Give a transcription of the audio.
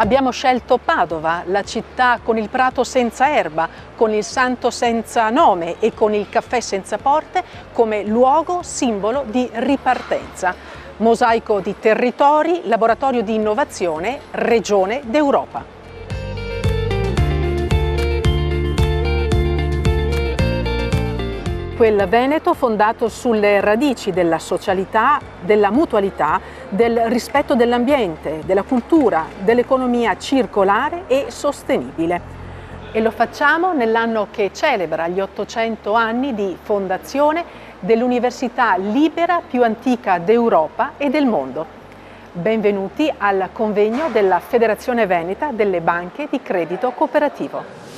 Abbiamo scelto Padova, la città con il prato senza erba, con il santo senza nome e con il caffè senza porte come luogo simbolo di ripartenza. Mosaico di territori, laboratorio di innovazione, regione d'Europa. Quel Veneto fondato sulle radici della socialità, della mutualità, del rispetto dell'ambiente, della cultura, dell'economia circolare e sostenibile. E lo facciamo nell'anno che celebra gli 800 anni di fondazione dell'università libera più antica d'Europa e del mondo. Benvenuti al convegno della Federazione Veneta delle Banche di Credito Cooperativo.